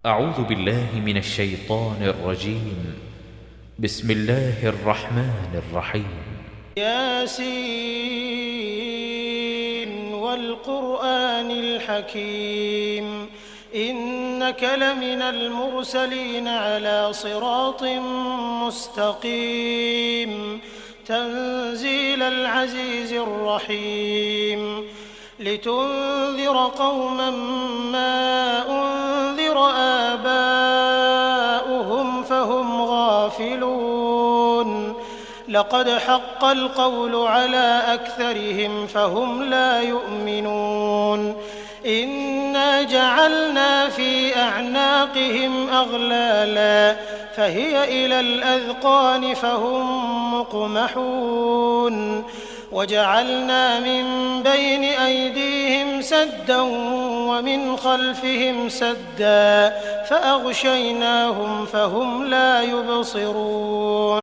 أعوذ بالله من الشيطان الرجيم. بسم الله الرحمن الرحيم. ياسين والقرآن الحكيم إنك لمن المرسلين على صراط مستقيم تنزيل العزيز الرحيم لتنذر قوما ما أنذر آباؤهم فهم غافلون لقد حق القول على أكثرهم فهم لا يؤمنون إنا جعلنا في أعناقهم أغلالا فهي إلى الأذقان فهم مقمحون وجعلنا من بين أيديهم سدا ومن خلفهم سدا فأغشيناهم فهم لا يبصرون